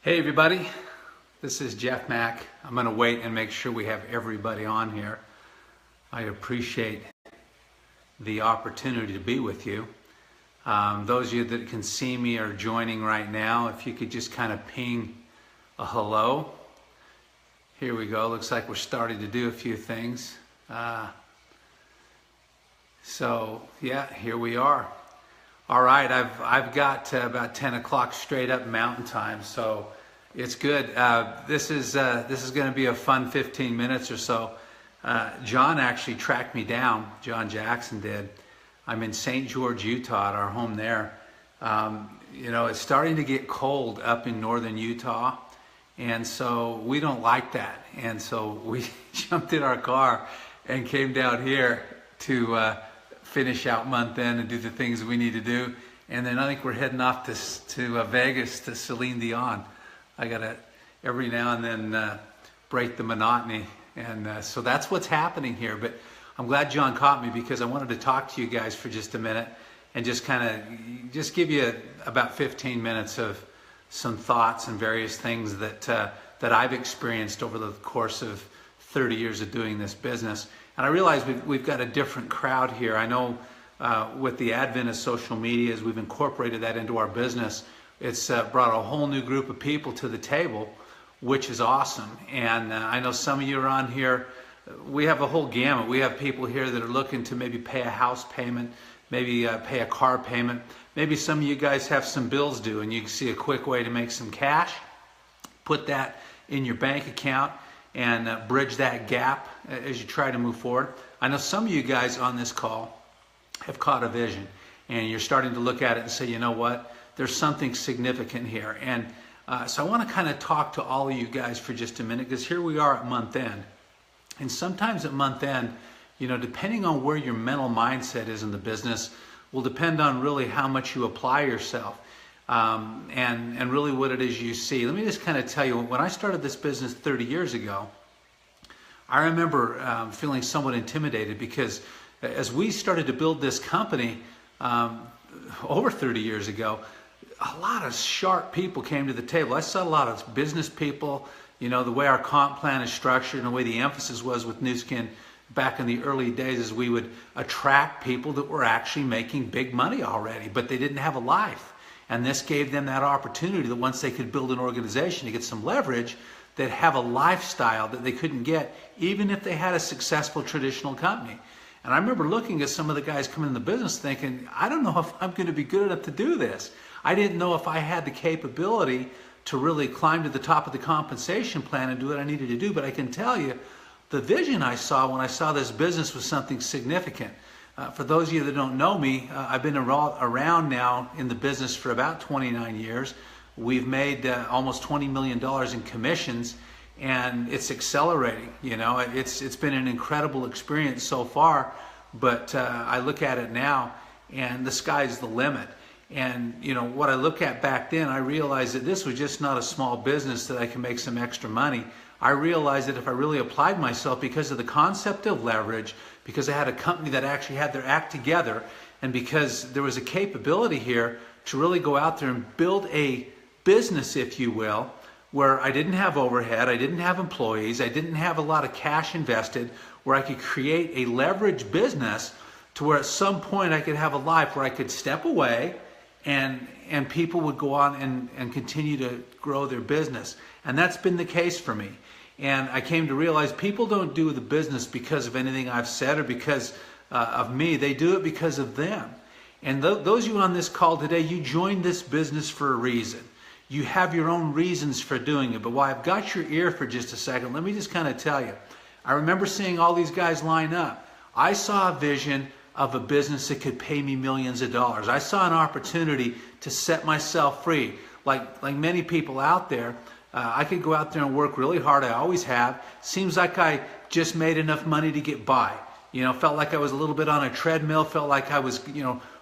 Hey everybody, this is Jeff Mack. I'm going to wait and make sure we have everybody on here. I appreciate the opportunity to be with you. Those of you that can see me are joining right now. If you could just kind of ping a hello. Here we go. Looks like we're starting to do a few things. So yeah, here we are. All right, I've got about 10 o'clock straight up Mountain Time, so it's good. This is going to be a fun 15 minutes or so. John actually tracked me down. John Jackson did. I'm in St. George, Utah, at our home there. It's starting to get cold up in northern Utah, and so we don't like that. And so we jumped in our car and came down here to finish out month end and do the things we need to do. And then I think we're heading off to Vegas to Celine Dion. I got to every now and then break the monotony. And so that's what's happening here. But I'm glad John caught me, because I wanted to talk to you guys for just a minute and just give you about 15 minutes of some thoughts and various things that I've experienced over the course of 30 years of doing this business. And I realize we've got a different crowd here. I know with the advent of social media, as we've incorporated that into our business, it's brought a whole new group of people to the table, which is awesome. And I know some of you are on here. We have a whole gamut. We have people here that are looking to maybe pay a house payment, maybe pay a car payment. Maybe some of you guys have some bills due and you can see a quick way to make some cash. Put that in your bank account and bridge that gap as you try to move forward. I know some of you guys on this call have caught a vision, and you're starting to look at it and say, you know what, there's something significant here. And so I want to kind of talk to all of you guys for just a minute, because here we are at month end. And sometimes at month end, depending on where your mental mindset is in the business, will depend on really how much you apply yourself. And really what it is you see. Let me just kind of tell you, when I started this business 30 years ago, I remember feeling somewhat intimidated, because as we started to build this company over 30 years ago, a lot of sharp people came to the table. I saw a lot of business people, the way our comp plan is structured and the way the emphasis was with Nu Skin back in the early days, is we would attract people that were actually making big money already, but they didn't have a life. And this gave them that opportunity that once they could build an organization to get some leverage, they'd have a lifestyle that they couldn't get even if they had a successful traditional company. And I remember looking at some of the guys coming in the business thinking, I don't know if I'm going to be good enough to do this. I didn't know if I had the capability to really climb to the top of the compensation plan and do what I needed to do. But I can tell you, the vision I saw when I saw this business was something significant. For those of you that don't know me, I've been around now in the business for about 29 years. We've made almost $20 million in commissions, and it's accelerating. It's been an incredible experience so far, but I look at it now and the sky's the limit. And what I look at back then, I realized that this was just not a small business that I can make some extra money. I realized that if I really applied myself, because of the concept of leverage, because I had a company that actually had their act together, and because there was a capability here to really go out there and build a business, if you will, where I didn't have overhead, I didn't have employees, I didn't have a lot of cash invested, where I could create a leverage business to where at some point I could have a life where I could step away and people would go on and continue to grow their business. And that's been the case for me. And I came to realize people don't do the business because of anything I've said or because of me. They do it because of them. And those of you on this call today, you joined this business for a reason. You have your own reasons for doing it. But while I've got your ear for just a second, let me just kind of tell you. I remember seeing all these guys line up. I saw a vision of a business that could pay me millions of dollars. I saw an opportunity to set myself free. Like many people out there, I could go out there and work really hard. I always have. Seems like I just made enough money to get by. Felt like I was a little bit on a treadmill. Felt like I was,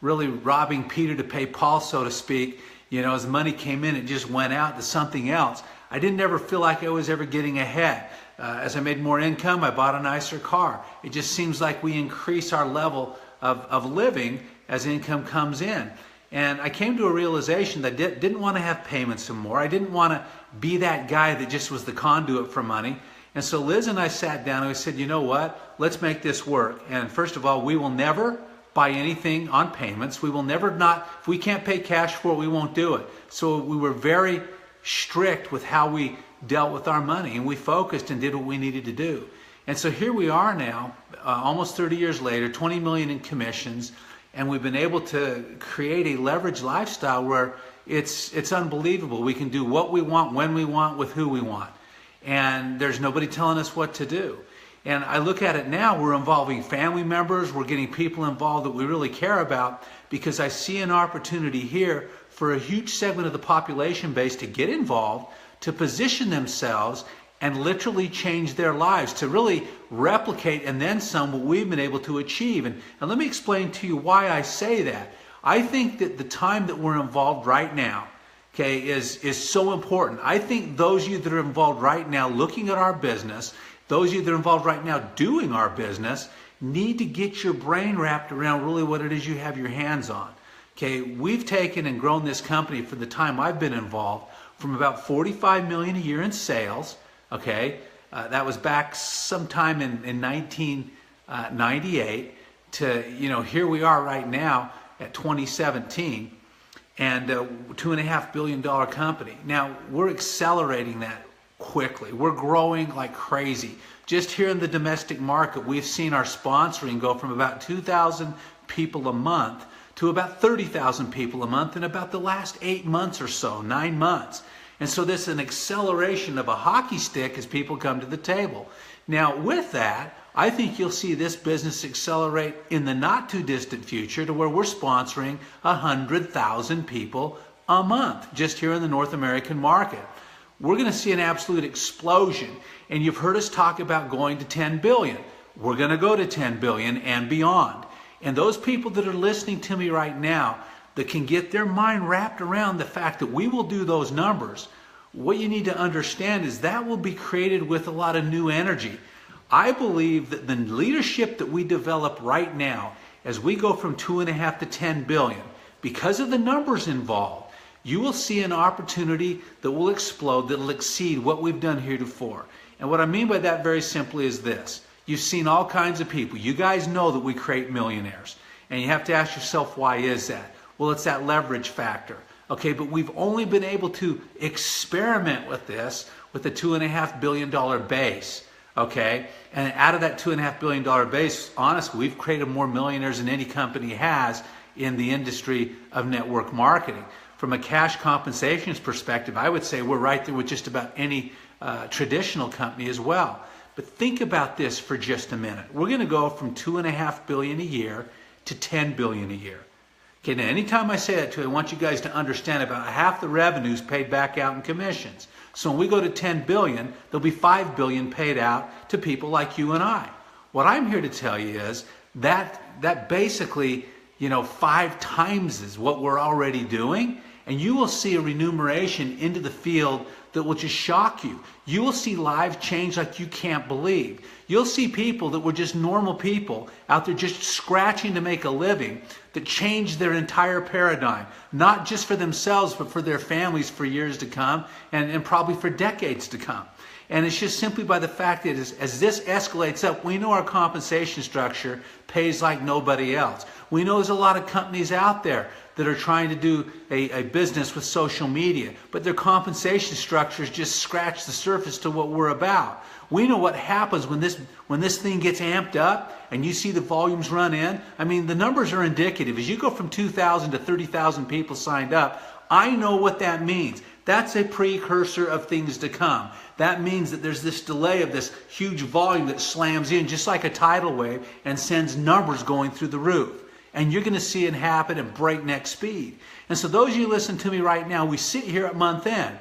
really robbing Peter to pay Paul, so to speak. As money came in, it just went out to something else. I didn't ever feel like I was ever getting ahead. As I made more income, I bought a nicer car. It just seems like we increase our level of living as income comes in. And I came to a realization that I didn't want to have payments anymore. I didn't want to be that guy that just was the conduit for money. And so Liz and I sat down and we said, you know what, let's make this work. And first of all, we will never buy anything on payments. We will never not, if we can't pay cash for it, we won't do it. So we were very strict with how we dealt with our money, and we focused and did what we needed to do. And so here we are now, almost 30 years later, 20 million in commissions, and we've been able to create a leveraged lifestyle where it's unbelievable. We can do what we want, when we want, with who we want. And there's nobody telling us what to do. And I look at it now, we're involving family members, we're getting people involved that we really care about, because I see an opportunity here for a huge segment of the population base to get involved, to position themselves and literally change their lives, to really replicate and then some what we've been able to achieve. And let me explain to you why I say that. I think that the time that we're involved right now, okay, is so important. I think those of you that are involved right now looking at our business, those of you that are involved right now doing our business, need to get your brain wrapped around really what it is you have your hands on. Okay, we've taken and grown this company for the time I've been involved from about 45 million a year in sales. Okay, that was back sometime in 1998 to, here we are right now at 2017 and $2.5 billion company. Now we're accelerating that quickly. We're growing like crazy. Just here in the domestic market, we've seen our sponsoring go from about 2,000 people a month to about 30,000 people a month in about the last 8 months or so, 9 months. And so this is an acceleration of a hockey stick as people come to the table. Now with that, I think you'll see this business accelerate in the not too distant future to where we're sponsoring 100,000 people a month just here in the North American market. We're going to see an absolute explosion. And you've heard us talk about going to 10 billion. We're going to go to 10 billion and beyond. And those people that are listening to me right now that can get their mind wrapped around the fact that we will do those numbers, what you need to understand is that will be created with a lot of new energy. I believe that the leadership that we develop right now, as we go from 2.5 to 10 billion, because of the numbers involved, you will see an opportunity that will explode, that will exceed what we've done heretofore. And what I mean by that very simply is this. You've seen all kinds of people. You guys know that we create millionaires. And you have to ask yourself, why is that? Well, it's that leverage factor. Okay, but we've only been able to experiment with this with a $2.5 billion base. Okay, and out of that $2.5 billion base, honestly, we've created more millionaires than any company has in the industry of network marketing. From a cash compensations perspective, I would say we're right there with just about any traditional company as well. But think about this for just a minute. We're going to go from $2.5 billion a year to $10 billion a year. Okay, now anytime I say that to you, I want you guys to understand about half the revenues paid back out in commissions. So when we go to 10 billion, there'll be 5 billion paid out to people like you and I. What I'm here to tell you is that basically, 5 times is what we're already doing, and you will see a remuneration into the field that will just shock you. You will see lives change like you can't believe. You'll see people that were just normal people out there just scratching to make a living that changed their entire paradigm, not just for themselves, but for their families for years to come and probably for decades to come. And it's just simply by the fact that as this escalates up, we know our compensation structure pays like nobody else. We know there's a lot of companies out there that are trying to do a business with social media, but their compensation structures just scratch the surface to what we're about. We know what happens when this thing gets amped up and you see the volumes run in. I mean, the numbers are indicative. As you go from 2,000 to 30,000 people signed up, I know what that means. That's a precursor of things to come. That means that there's this delay of this huge volume that slams in just like a tidal wave and sends numbers going through the roof. And you're going to see it happen at breakneck speed. And so those of you listen to me right now, we sit here at month end.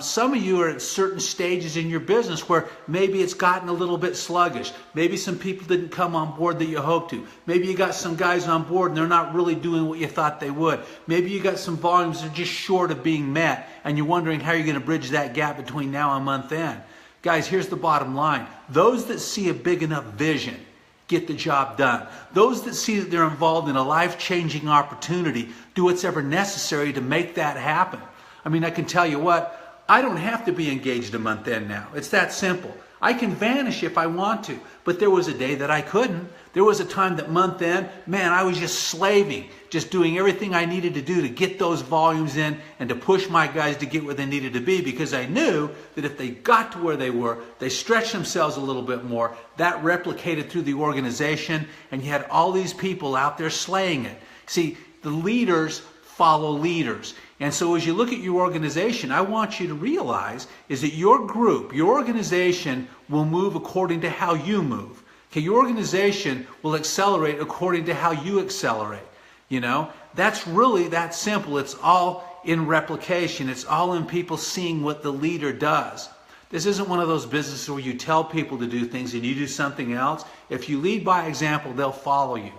Some of you are at certain stages in your business where maybe it's gotten a little bit sluggish. Maybe some people didn't come on board that you hoped to. Maybe you got some guys on board and they're not really doing what you thought they would. Maybe you got some volumes that are just short of being met and you're wondering how you're going to bridge that gap between now and month end. Guys, here's the bottom line. Those that see a big enough vision get the job done. Those that see that they're involved in a life-changing opportunity do what's ever necessary to make that happen. I mean, I can tell you what, I don't have to be engaged a month in now. It's that simple. I can vanish if I want to, but there was a day that I couldn't. There was a time that month end, man, I was just slaving, just doing everything I needed to do to get those volumes in and to push my guys to get where they needed to be, because I knew that if they got to where they were, they stretched themselves a little bit more, that replicated through the organization, and you had all these people out there slaying it. See, the leaders follow leaders. And so as you look at your organization, I want you to realize is that your group, your organization will move according to how you move. Okay, your organization will accelerate according to how you accelerate. You know, that's really that simple. It's all in replication. It's all in people seeing what the leader does. This isn't one of those businesses where you tell people to do things and you do something else. If you lead by example, they'll follow you.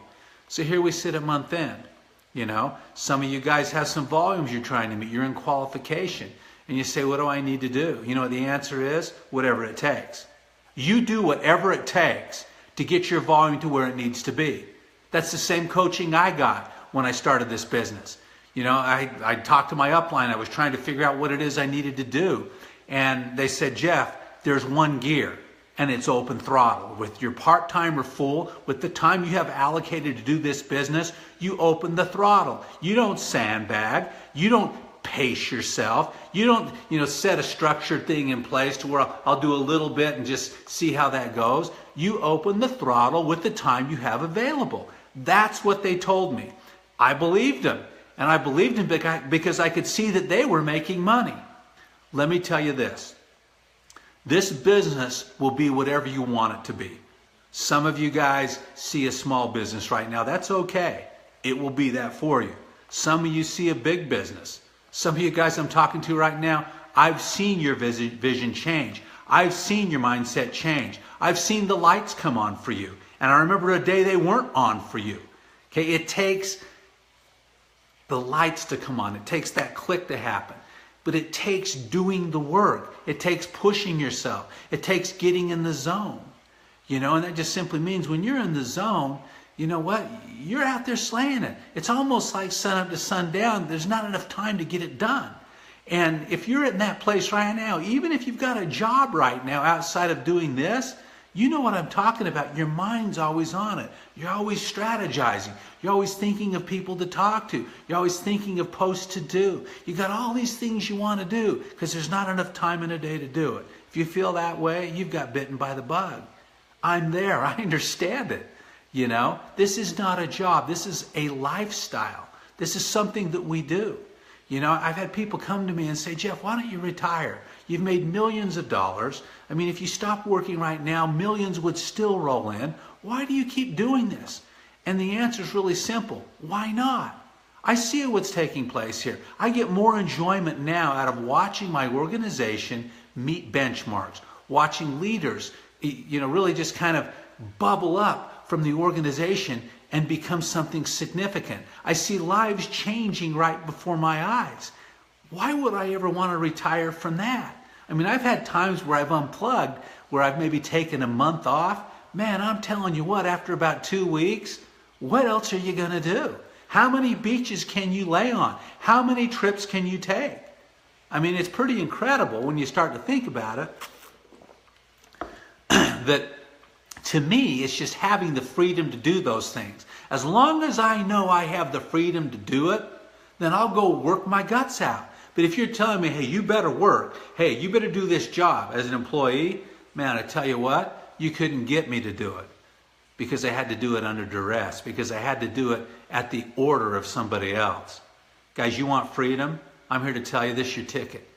So here we sit at month end. You know, some of you guys have some volumes you're trying to meet. You're in qualification. And you say, what do I need to do? You know what the answer is? Whatever it takes. You do whatever it takes to get your volume to where it needs to be. That's the same coaching I got when I started this business. You know, I talked to my upline. I was trying to figure out what it is I needed to do. And they said, Jeff, there's one gear, and it's open throttle. With your part-time or full, with the time you have allocated to do this business, you open the throttle. You don't sandbag. You don't pace yourself. You don't, set a structured thing in place to where I'll do a little bit and just see how that goes. You open the throttle with the time you have available. That's what they told me. I believed them. And I believed them because I could see that they were making money. Let me tell you this. This business will be whatever you want it to be. Some of you guys see a small business right now. That's okay. It will be that for you. Some of you see a big business. Some of you guys I'm talking to right now, I've seen your vision change. I've seen your mindset change. I've seen the lights come on for you. And I remember a day they weren't on for you. Okay, it takes the lights to come on. It takes that click to happen. But it takes doing the work. It takes pushing yourself. It takes getting in the zone. And that just simply means when you're in the zone, you know what? You're out there slaying it. It's almost like sun up to sundown. There's not enough time to get it done. And if you're in that place right now, even if you've got a job right now outside of doing this, you know what I'm talking about. Your mind's always on it. You're always strategizing. You're always thinking of people to talk to. You're always thinking of posts to do. You got all these things you want to do because there's not enough time in a day to do it. If you feel that way, you've got bitten by the bug. I'm there. I understand it. This is not a job. This is a lifestyle. This is something that we do. I've had people come to me and say, Jeff, why don't you retire? You've made millions of dollars. I mean, if you stopped working right now, millions would still roll in. Why do you keep doing this? And the answer is really simple. Why not? I see what's taking place here. I get more enjoyment now out of watching my organization meet benchmarks, watching leaders, really just kind of bubble up from the organization and become something significant. I see lives changing right before my eyes. Why would I ever want to retire from that? I mean, I've had times where I've unplugged, where I've maybe taken a month off. Man, I'm telling you what, after about 2 weeks, what else are you going to do? How many beaches can you lay on? How many trips can you take? I mean, it's pretty incredible when you start to think about it. That to me, it's just having the freedom to do those things. As long as I know I have the freedom to do it, then I'll go work my guts out. But if you're telling me, hey, you better work, hey, you better do this job as an employee, man, I tell you what, you couldn't get me to do it because I had to do it under duress, because I had to do it at the order of somebody else. Guys, you want freedom? I'm here to tell you this is your ticket.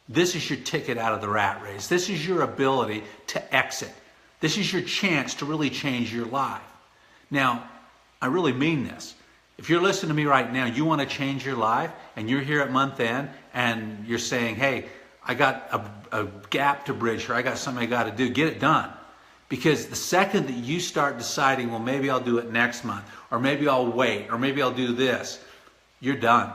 This is your ticket out of the rat race. This is your ability to exit. This is your chance to really change your life. Now, I really mean this. If you're listening to me right now, you want to change your life, and you're here at month end, and you're saying, hey, I got a gap to bridge here. I got something I got to do. Get it done. Because the second that you start deciding, well, maybe I'll do it next month, or maybe I'll wait, or maybe I'll do this, you're done.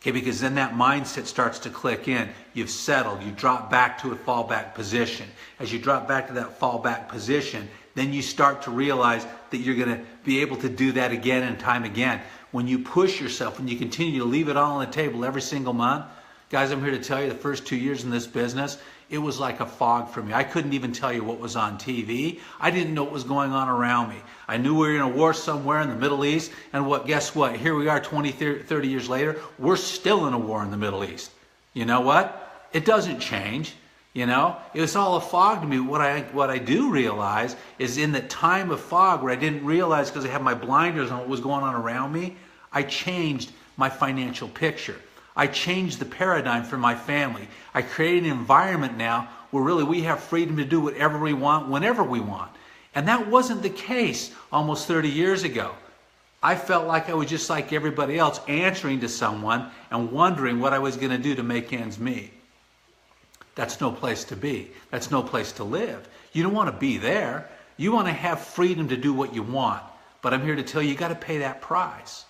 Okay, because then that mindset starts to click in. You've settled. You drop back to a fallback position. As you drop back to that fallback position, then you start to realize that you're going to be able to do that again and time again. When you push yourself, when you continue to leave it all on the table every single month, guys, I'm here to tell you the first 2 years in this business, it was like a fog for me. I couldn't even tell you what was on TV. I didn't know what was going on around me. I knew we were in a war somewhere in the Middle East, and guess what? Here we are 20, 30 years later, we're still in a war in the Middle East. You know what? It doesn't change. You know, it was all a fog to me. What I do realize is in the time of fog where I didn't realize because I had my blinders on what was going on around me, I changed my financial picture. I changed the paradigm for my family. I created an environment now where really we have freedom to do whatever we want, whenever we want. And that wasn't the case almost 30 years ago. I felt like I was just like everybody else, answering to someone and wondering what I was going to do to make ends meet. That's no place to be. That's no place to live. You don't want to be there. You want to have freedom to do what you want. But I'm here to tell you, you got to pay that price.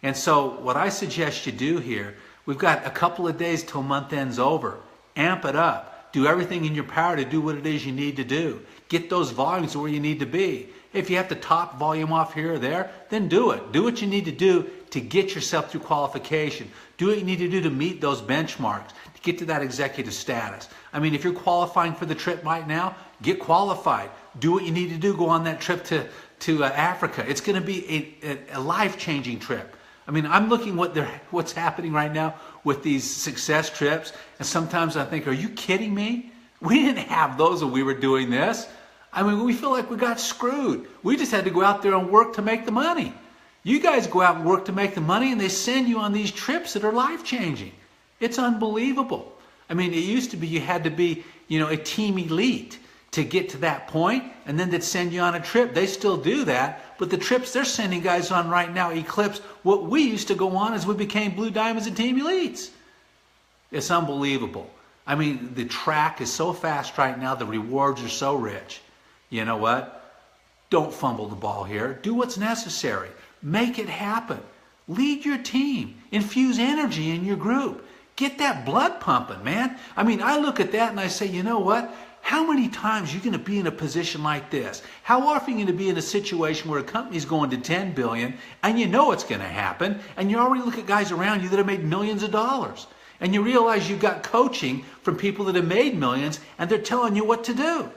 And so what I suggest you do here, we've got a couple of days till month end's over. Amp it up. Do everything in your power to do what it is you need to do. Get those volumes where you need to be. If you have to top volume off here or there, then do it. Do what you need to do to get yourself through qualification. Do what you need to do to meet those benchmarks, to get to that executive status. I mean, if you're qualifying for the trip right now, get qualified. Do what you need to do. Go on that trip to Africa. It's going to be a life-changing trip. I mean, I'm looking what's happening right now with these success trips, and sometimes I think, are you kidding me? We didn't have those when we were doing this. I mean, we feel like we got screwed. We just had to go out there and work to make the money. You guys go out and work to make the money, and they send you on these trips that are life-changing. It's unbelievable. I mean, it used to be you had to be, a team elite to get to that point, and then they'd send you on a trip. They still do that, but the trips they're sending guys on right now eclipse what we used to go on as we became Blue Diamonds and Team Elites. It's unbelievable. I mean, the track is so fast right now. The rewards are so rich. You know what? Don't fumble the ball here. Do what's necessary. Make it happen. Lead your team. Infuse energy in your group. Get that blood pumping, man. I mean, I look at that and I say, you know what? How many times are you going to be in a position like this? How often are you going to be in a situation where a company's going to 10 billion and you know it's going to happen, and you already look at guys around you that have made millions of dollars, and you realize you've got coaching from people that have made millions and they're telling you what to do.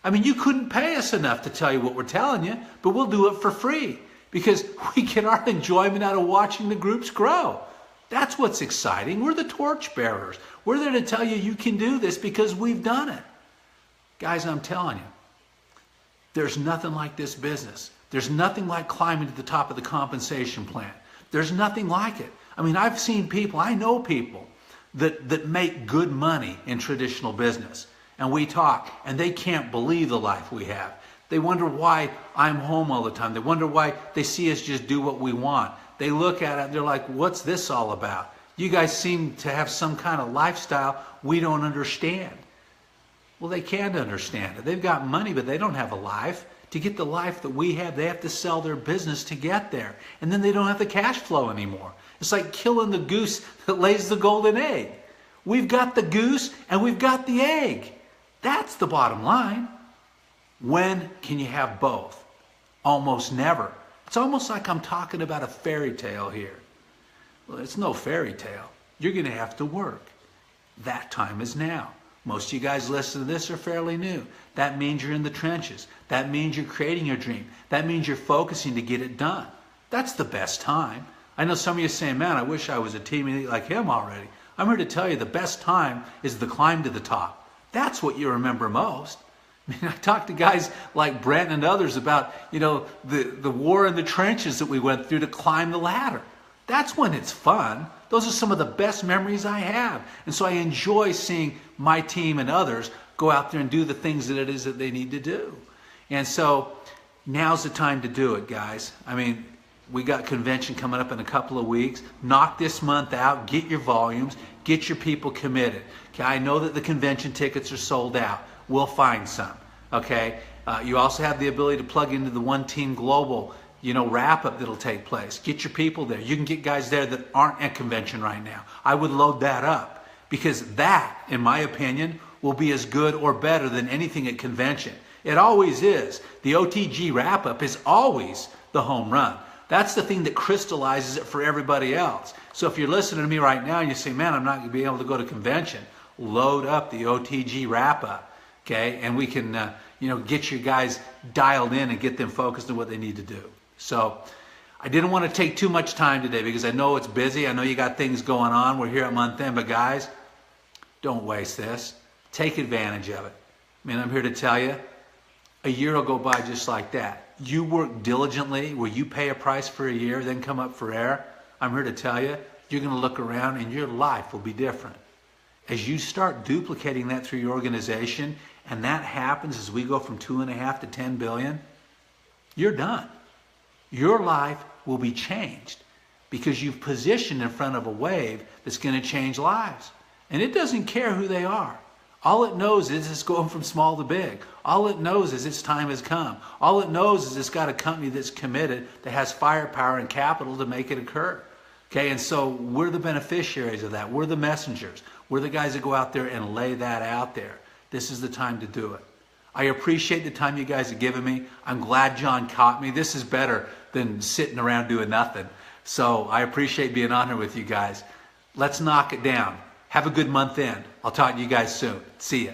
I mean, you couldn't pay us enough to tell you what we're telling you, but we'll do it for free because we get our enjoyment out of watching the groups grow. That's what's exciting. We're the torch bearers. We're there to tell you you can do this because we've done it. Guys, I'm telling you, there's nothing like this business. There's nothing like climbing to the top of the compensation plan. There's nothing like it. I mean, I've seen people, I know people that make good money in traditional business. And we talk, and they can't believe the life we have. They wonder why I'm home all the time. They wonder why they see us just do what we want. They look at it and they're like, what's this all about? You guys seem to have some kind of lifestyle we don't understand. Well, they can't understand it. They've got money, but they don't have a life. To get the life that we have, they have to sell their business to get there. And then they don't have the cash flow anymore. It's like killing the goose that lays the golden egg. We've got the goose and we've got the egg. That's the bottom line. When can you have both? Almost never. It's almost like I'm talking about a fairy tale here. Well, it's no fairy tale. You're going to have to work. That time is now. Most of you guys listening to this are fairly new. That means you're in the trenches. That means you're creating your dream. That means you're focusing to get it done. That's the best time. I know some of you are saying, man, I wish I was a team elite like him already. I'm here to tell you the best time is the climb to the top. That's what you remember most. I mean, I talk to guys like Brent and others about, the war in the trenches that we went through to climb the ladder. That's when it's fun. Those are some of the best memories I have. And so I enjoy seeing my team and others go out there and do the things that it is that they need to do. And so now's the time to do it, guys. I mean, we got convention coming up in a couple of weeks. Knock this month out. Get your volumes. Get your people committed. Okay, I know that the convention tickets are sold out. We'll find some. Okay. You also have the ability to plug into the One Team Global wrap-up that'll take place. Get your people there. You can get guys there that aren't at convention right now. I would load that up because that, in my opinion, will be as good or better than anything at convention It always is. The OTG wrap-up is always the home run. That's the thing that crystallizes it for everybody else. So if you're listening to me right now and you say, man, I'm not going to be able to go to convention, load up the OTG wrap-up, okay? And we can, get your guys dialed in and get them focused on what they need to do. So I didn't want to take too much time today because I know it's busy. I know you got things going on. We're here at month end, but guys, don't waste this. Take advantage of it. I'm here to tell you, a year will go by just like that. You work diligently where you pay a price for a year, then come up for air. I'm here to tell you, you're going to look around and your life will be different. As you start duplicating that through your organization, and that happens as we go from 2.5 to 10 billion, you're done. Your life will be changed because you've positioned in front of a wave that's going to change lives. And it doesn't care who they are. All it knows is it's going from small to big. All it knows is its time has come. All it knows is it's got a company that's committed, that has firepower and capital to make it occur. Okay, and so we're the beneficiaries of that. We're the messengers. We're the guys that go out there and lay that out there. This is the time to do it. I appreciate the time you guys have given me. I'm glad John caught me. This is better than sitting around doing nothing. So I appreciate being on here with you guys. Let's knock it down. Have a good month end. I'll talk to you guys soon. See ya.